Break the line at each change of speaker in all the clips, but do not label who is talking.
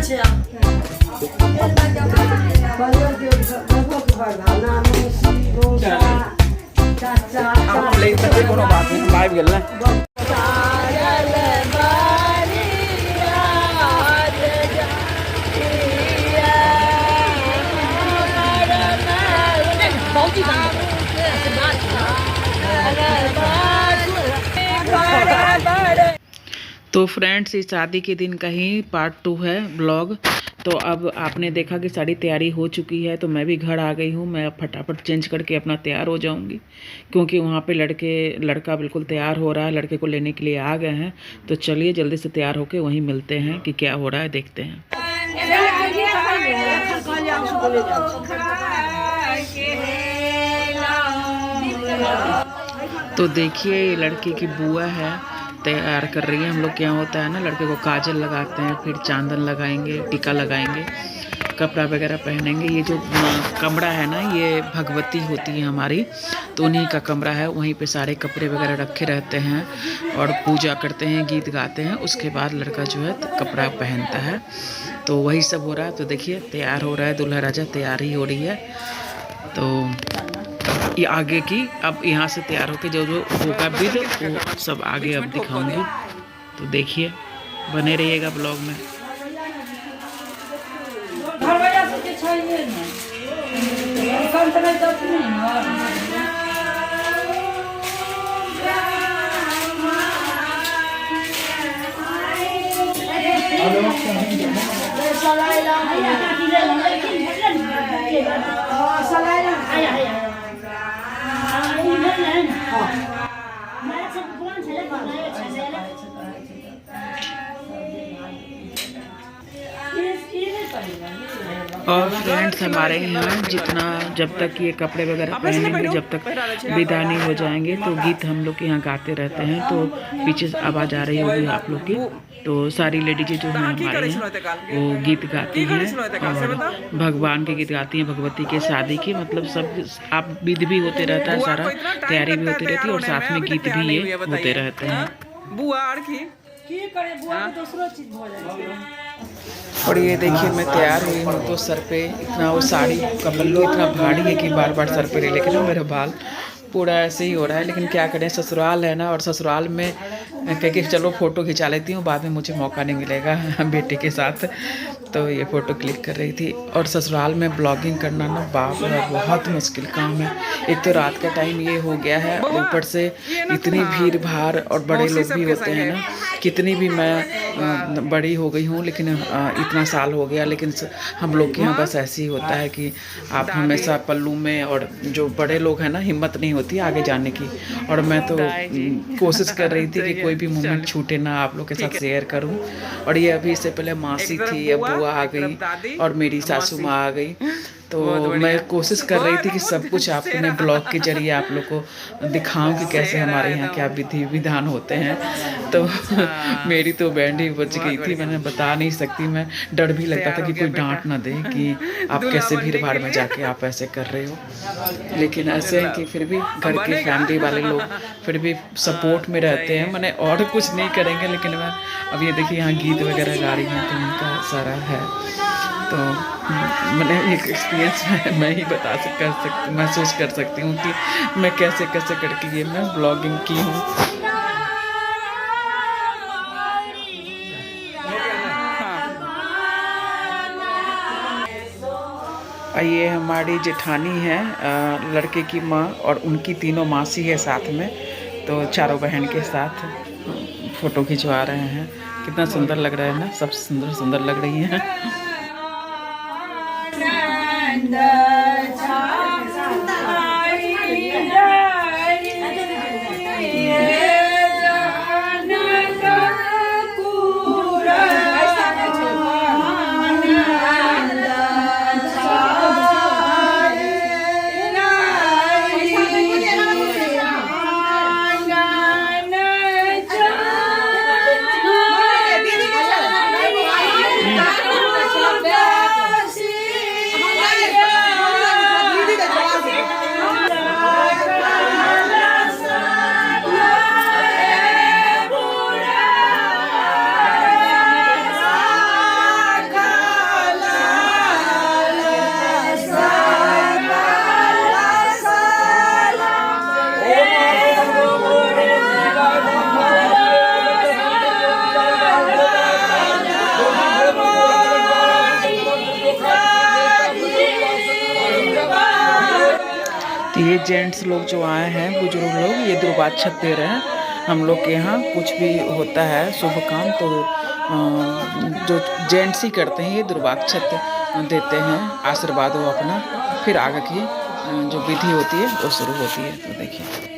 हम ले सकते कोनो बात नहीं, हम आबि गेल ना। तो फ्रेंड्स, इस शादी के दिन का ही पार्ट 2 है ब्लॉग। तो अब आपने देखा कि सारी तैयारी हो चुकी है, तो मैं भी घर आ गई हूँ। मैं अब फटाफट चेंज करके अपना तैयार हो जाऊँगी, क्योंकि वहाँ पे लड़का बिल्कुल तैयार हो रहा है, लड़के को लेने के लिए आ गए हैं। तो चलिए जल्दी से तैयार होके वहीं मिलते हैं कि क्या हो रहा है, देखते हैं। तो देखिए, ये लड़के की बुआ है, तैयार कर रही है। हम लोग क्या होता है ना, लड़के को काजल लगाते हैं, फिर चांदन लगाएंगे, टीका लगाएंगे, कपड़ा वगैरह पहनेंगे। ये जो कमरा है ना, ये भगवती होती है हमारी, तो उन्हीं का कमरा है। वहीं पे सारे कपड़े वगैरह रखे रहते हैं और पूजा करते हैं, गीत गाते हैं। उसके बाद लड़का जो है कपड़ा पहनता है। तो वही सब हो रहा है। तो देखिए, तैयार हो रहा है, दूल्हा राजा तैयार ही हो रही है। तो ये आगे की, अब यहाँ से तैयार होके जो जो होगा विध, वो सब आगे अब दिखाऊंगी। तो देखिए, बने रहिएगा ब्लॉग में। और फ्रेंड्स, हमारे यहाँ जितना, जब तक ये कपड़े वगैरह पहनेंगे, जब तक विदा नहीं हो जाएंगे, तो गीत हम लोग यहाँ गाते रहते हैं। तो पीछे आवाज़ आ रही होगी आप लोग की। तो सारी लेडीजें जो हैं हमारे यहाँ, वो गीत गाती हैं और भगवान के गीत गाती हैं, भगवती के शादी की, मतलब सब आप विध भी होते रहता है, सारा तैयारी भी होती रहती है और साथ में गीत भी ये होते रहते हैं। और ये देखिए, मैं तैयार हुई हूँ, तो सर पे इतना वो साड़ी का पल्लू इतना भारी है कि बार बार सर पे ले लेके ना मेरा बाल पूरा ऐसे ही हो रहा है। लेकिन क्या करें, ससुराल है ना, और ससुराल में कह के चलो फ़ोटो खिंचा लेती हूँ, बाद में मुझे मौका नहीं मिलेगा बेटे के साथ। तो ये फ़ोटो क्लिक कर रही थी। और ससुराल में ब्लॉगिंग करना ना, बाप रे, बहुत मुश्किल काम है। एक तो रात का टाइम ये हो गया है, ऊपर से इतनी भीड़ भाड़ और बड़े लोग भी होते हैं ना। कितनी भी मैं बड़ी हो गई हूँ, लेकिन इतना साल हो गया, लेकिन हम लोग के यहाँ बस ऐसे ही होता है कि आप हमेशा पल्लू में, और जो बड़े लोग हैं ना, हिम्मत नहीं होती आगे जाने की। और मैं तो कोशिश कर रही थी कि कोई भी मोमेंट छूटे ना, आप लोग के साथ शेयर करूं। और ये अभी इससे पहले मासी थी, अब बुआ आ गई और मेरी सासू माँ आ गई। तो मैं कोशिश कर रही थी कि सब कुछ आपने ब्लॉग के जरिए आप लोग को दिखाऊं कि कैसे हमारे यहाँ क्या विधि विधान होते हैं। तो मेरी तो बैंड ही बच गई थी, मैंने बता नहीं सकती। मैं डर भी लगता था कि कोई डांट ना दे कि आप कैसे भीड़ भाड़ में जाके आप ऐसे कर रहे हो। लेकिन ऐसे है कि फिर भी घर के फैमिली वाले लोग फिर भी सपोर्ट में रहते हैं। मैंने और कुछ नहीं करेंगे, लेकिन मैं अब ये देखिए यहाँ गीत वगैरह गा रही हैं, तो उनका सारा है। तो मैंने एक एक्सपीरियंस मैं ही महसूस कर सकती हूँ कि मैं कैसे कैसे करके ये मैं ब्लॉगिंग की हूँ। ये हमारी जेठानी है, लड़के की माँ, और उनकी तीनों मासी है साथ में। तो चारों बहन के साथ फ़ोटो खिंचवा रहे हैं। कितना सुंदर लग रहा है ना, सब सुंदर सुंदर लग रही हैं। जेंट्स लोग जो आए हैं, बुजुर्ग लोग, ये दुर्वाक्षत दे रहे हैं। हम लोग के यहाँ कुछ भी होता है शुभ काम तो जो जेंट्स ही करते हैं, ये दुर्वाक्षत देते हैं, आशीर्वाद वो अपना, फिर आगे की जो विधि होती है वो शुरू होती है। तो देखिए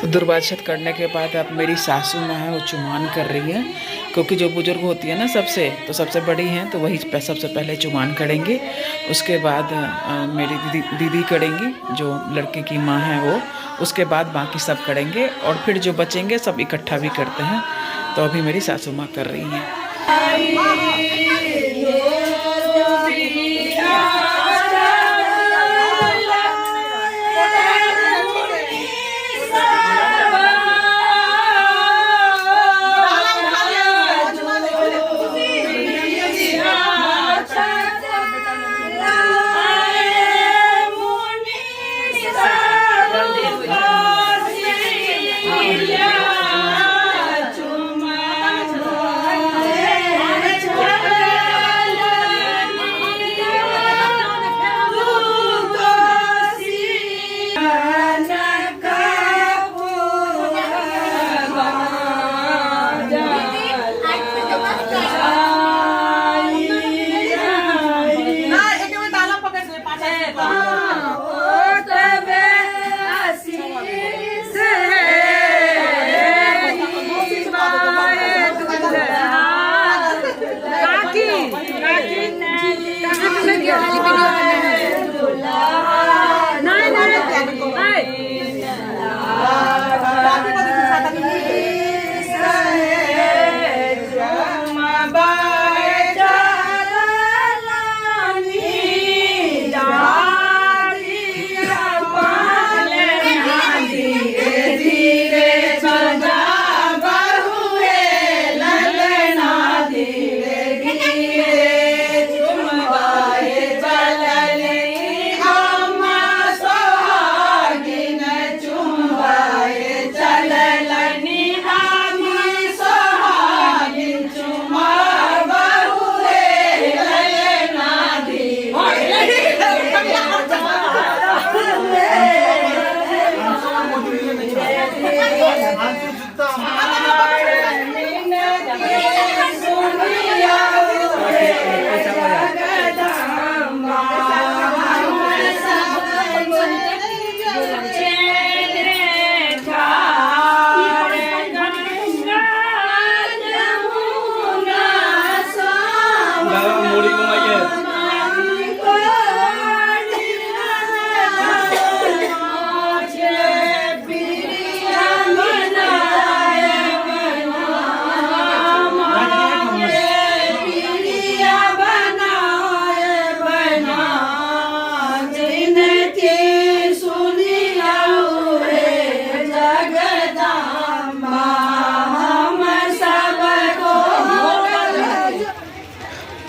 दुर्वाक्षत करने के बाद अब मेरी सासू माँ है वो चुमान कर रही है, क्योंकि जो बुजुर्ग होती है ना सबसे, तो सबसे बड़ी हैं तो वही सबसे पहले चुमान करेंगी। उसके बाद मेरी दीदी करेंगी, जो लड़के की माँ है वो, उसके बाद बाकी सब करेंगे, और फिर जो बचेंगे सब इकट्ठा भी करते हैं। तो अभी मेरी सासू माँ कर रही हैं।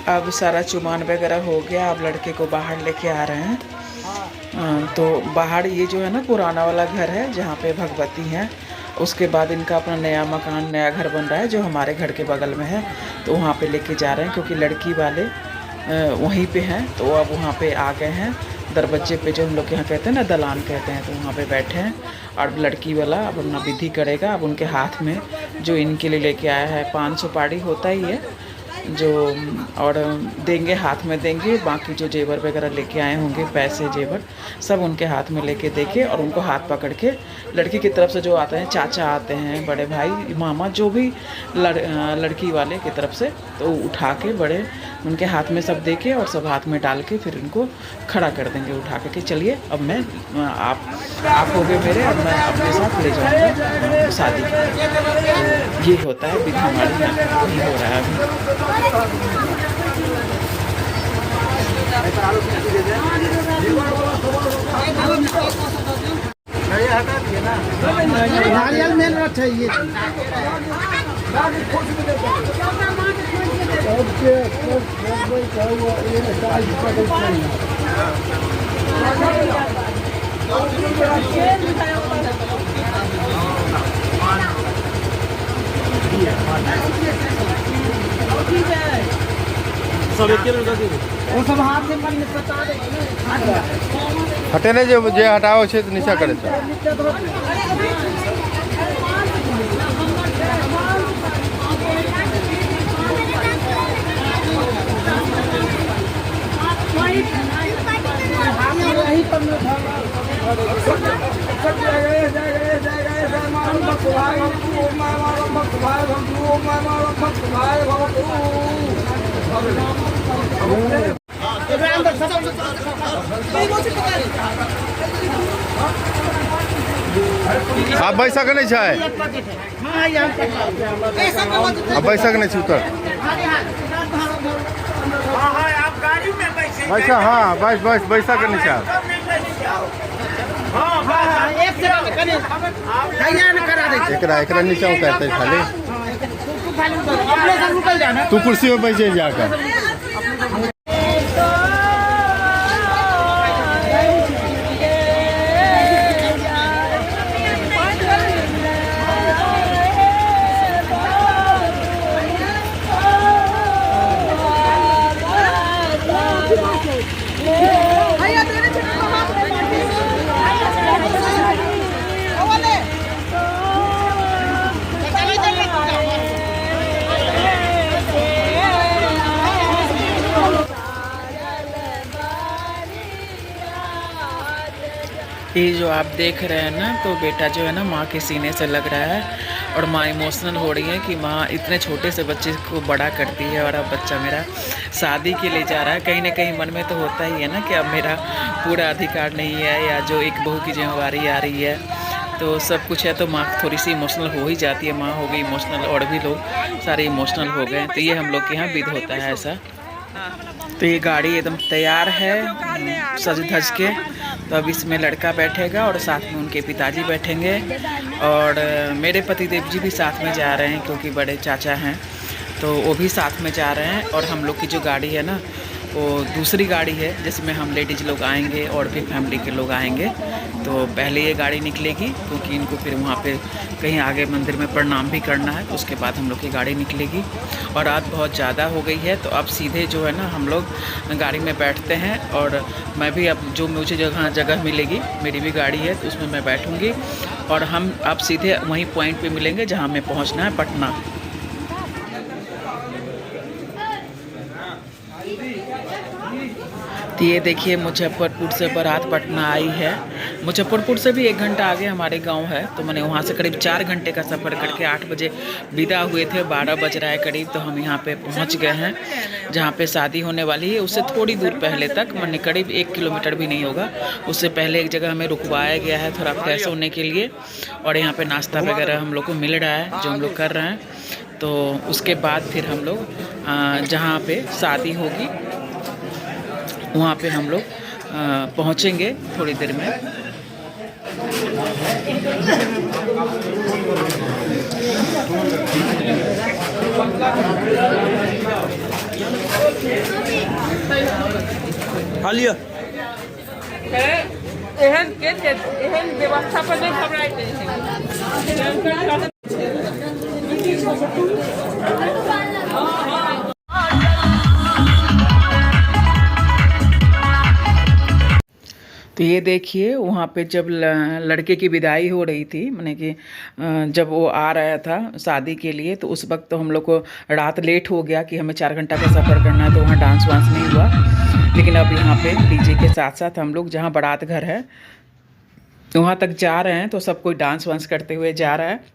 अब सारा चुमान वगैरह हो गया। अब लड़के को बाहर लेके आ रहे हैं। तो बाहर ये जो है ना पुराना वाला घर है जहाँ पे भगवती हैं, उसके बाद इनका अपना नया मकान, नया घर बन रहा है जो हमारे घर के बगल में है। तो वहाँ पे लेके जा रहे हैं क्योंकि लड़की वाले वहीं पे हैं। तो अब वहाँ पे आ गए हैं दरवाजे पे, जो हम लोग यहाँ कहते हैं ना दलान कहते हैं। तो वहाँ पे बैठे हैं और लड़की वाला अब अपना विधि करेगा। अब उनके हाथ में जो इनके लिए लेके आया है 5 सुपारी होता ही है जो, और देंगे, हाथ में देंगे। बाकी जो जेवर वगैरह लेके आए होंगे, पैसे जेवर सब उनके हाथ में लेके देके, और उनको हाथ पकड़ के लड़की की तरफ से जो आते हैं, चाचा आते हैं, बड़े भाई, मामा, जो भी लड़की वाले की तरफ से, तो उठा के बड़े उनके हाथ में सब देके और सब हाथ में डाल के फिर उनको खड़ा कर देंगे उठा के कि चलिए अब मैं आप हो गए मेरे, अब मैं अपने साथ ले जाऊँगा शादी के। ये होता है विधि हमारे यहाँ नहीं हो रहा है
नारियल मेन चाहिए। सब एक वो सब हाथ से बता
हटे नहीं जो जे हटाओ छे तो नीचा करे छे आप बैसक नहीं छे आप बैसक नहीं छे उतर बैसा हाँ बस बस बैसक नहीं छे एकरा नीचा उतरते खाली तू कुर्सी में बैठे जाकर
ये जो आप देख रहे हैं ना, तो बेटा जो है ना माँ के सीने से लग रहा है और माँ इमोशनल हो रही है कि माँ इतने छोटे से बच्चे को बड़ा करती है और अब बच्चा मेरा शादी के लिए जा रहा है। कहीं ना कहीं मन में तो होता ही है ना कि अब मेरा पूरा अधिकार नहीं है या जो एक बहू की जिम्मेवारी आ रही है तो सब कुछ है, तो माँ थोड़ी सी इमोशनल हो ही जाती है। माँ हो गई इमोशनल और भी लोग सारे इमोशनल हो गए। तो ये हम लोग के यहाँ विध होता है ऐसा। तो ये गाड़ी एकदम तैयार है सज धज के। तो अब इसमें लड़का बैठेगा और साथ में उनके पिताजी बैठेंगे और मेरे पतिदेव जी भी साथ में जा रहे हैं क्योंकि बड़े चाचा हैं तो वो भी साथ में जा रहे हैं। और हम लोग की जो गाड़ी है ना वो दूसरी गाड़ी है जिसमें हम लेडीज़ लोग आएंगे और भी फैमिली के लोग आएंगे। तो पहले ये गाड़ी निकलेगी क्योंकि इनको फिर वहाँ पे कहीं आगे मंदिर में प्रणाम भी करना है, तो उसके बाद हम लोग की गाड़ी निकलेगी। और रात बहुत ज़्यादा हो गई है तो अब सीधे जो है ना हम लोग गाड़ी में बैठते हैं और मैं भी अब जो मुझे जगह मिलेगी, मेरी भी गाड़ी है तो उसमें मैं बैठूँगी और हम अब सीधे वहीं पॉइंट पर मिलेंगे जहाँ हमें पहुँचना है, पटना। तो ये देखिए मुजफ्फरपुर से बारात पटना आई है। मुजफ्फरपुर से भी 1 घंटा आगे हमारे गांव है, तो मैंने वहाँ से करीब 4 घंटे का सफ़र करके 8 बजे विदा हुए थे, 12 बज रहा है करीब। तो हम यहाँ पे पहुँच गए हैं जहाँ पे शादी होने वाली है। उससे थोड़ी दूर पहले तक मैंने करीब 1 किलोमीटर भी नहीं होगा, उससे पहले एक जगह हमें रुकवाया गया है थोड़ा फ्रेश होने के लिए। और यहाँ पर नाश्ता वगैरह हम लोग को मिल रहा है जो हम लोग कर रहे हैं। तो उसके बाद फिर हम लोग जहाँ पर शादी होगी वहाँ पे हम लोग पहुँचेंगे थोड़ी देर में। एहन व्यवस्था पर नहीं घबराते हैं। तो ये देखिए वहाँ पे जब लड़के की विदाई हो रही थी, माने कि जब वो आ रहा था शादी के लिए, तो उस वक्त तो हम लोग को रात लेट हो गया कि हमें 4 घंटा का सफ़र करना है, तो वहाँ डांस वांस नहीं हुआ। लेकिन अब यहाँ पे डीजे के साथ साथ हम लोग जहाँ बारात घर है वहाँ तक जा रहे हैं, तो सब कोई डांस वांस करते हुए जा रहा है।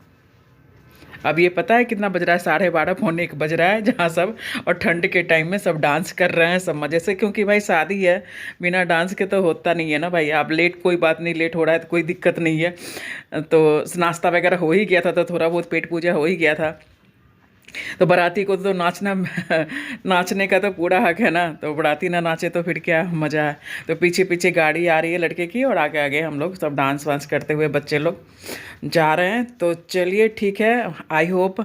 अब ये पता है कितना बज रहा है, 12:30 पौने 1 बज रहा है, जहाँ सब और ठंड के टाइम में सब डांस कर रहे हैं सब मज़े से, क्योंकि भाई शादी है, बिना डांस के तो होता नहीं है ना भाई। आप लेट कोई बात नहीं, लेट हो रहा है तो कोई दिक्कत नहीं है। तो नाश्ता वगैरह हो ही गया था, तो थोड़ा बहुत पेट पूजा हो ही गया था। तो बाराती को तो नाचने का तो पूरा हक है ना, तो बाराती ना नाचे तो फिर क्या मज़ा है। तो पीछे पीछे गाड़ी आ रही है लड़के की और आगे आगे हम लोग सब डांस वांस करते हुए बच्चे लोग जा रहे हैं। तो चलिए ठीक है, आई होप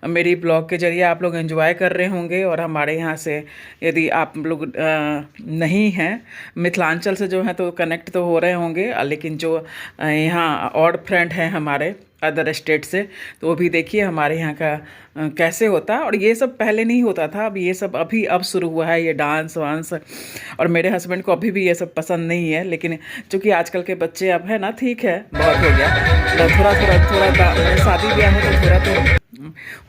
मेरी ब्लॉग के ज़रिए आप लोग एंजॉय कर रहे होंगे। और हमारे यहाँ से यदि आप लोग नहीं हैं मिथिलांचल से जो है तो कनेक्ट तो हो रहे होंगे, लेकिन जो यहाँ और फ्रेंड हैं हमारे अदर स्टेट से, तो वो भी देखिए हमारे यहाँ का कैसे होता है। और ये सब पहले नहीं होता था, अब ये सब अब शुरू हुआ है ये डांस वांस। और मेरे हस्बैंड को अभी भी ये सब पसंद नहीं है, लेकिन चूँकि आजकल के बच्चे अब है ना, ठीक है बहुत हो गया, तो थोड़ा शादी ब्याह में तो थोड़ा तो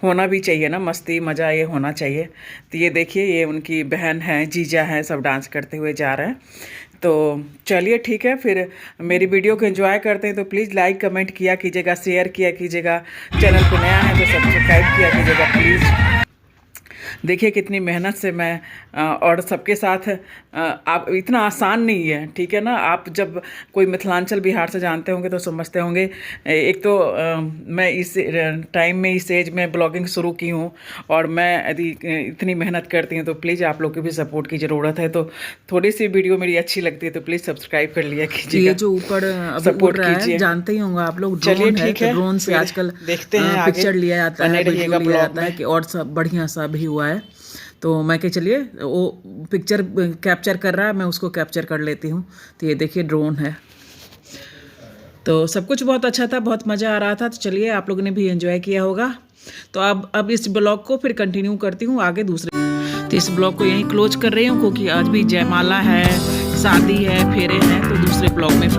होना भी चाहिए ना, मस्ती मज़ा ये होना चाहिए। तो ये देखिए ये उनकी बहन है, जीजा हैं, सब डांस करते हुए जा रहे हैं। तो चलिए ठीक है, फिर मेरी वीडियो को एंजॉय करते हैं तो प्लीज़ लाइक कमेंट किया कीजिएगा, शेयर किया कीजिएगा, चैनल को नया है तो सब्सक्राइब किया कीजिएगा प्लीज़। देखिए कितनी मेहनत से मैं और सबके साथ आप, इतना आसान नहीं है, ठीक है ना। आप जब कोई मिथिलांचल बिहार से जानते होंगे तो समझते होंगे। एक तो मैं इस टाइम में इस एज में ब्लॉगिंग शुरू की हूँ, और मैं यदि इतनी मेहनत करती हूँ तो प्लीज़ आप लोग की भी सपोर्ट की ज़रूरत है। तो थोड़ी सी वीडियो मेरी अच्छी लगती है तो प्लीज़ सब्सक्राइब कर लिया कीजिए।
ये जो ऊपर
सपोर्ट कीजिए,
जानते ही होंगे आप लोग,
चलिए ठीक है,
ड्रोन से आजकल
देखते हैं
पिक्चर लिया जाता है, वीडियो लिया जाता है कि और सब बढ़िया सा भी हुआ है। तो मैं कि चलिए वो पिक्चर कैप्चर कर रहा है, मैं उसको कैप्चर कर लेती हूँ। तो ये देखिए ड्रोन है। तो सब कुछ बहुत अच्छा था, बहुत मज़ा आ रहा था। तो चलिए आप लोगों ने भी एंजॉय किया होगा। तो अब इस ब्लॉग को फिर कंटिन्यू करती हूँ आगे दूसरे। तो इस ब्लॉग को यहीं क्लोज कर रही हूँ, क्योंकि आज भी जयमाला है, शादी है, फेरे हैं, तो दूसरे ब्लॉग में फिर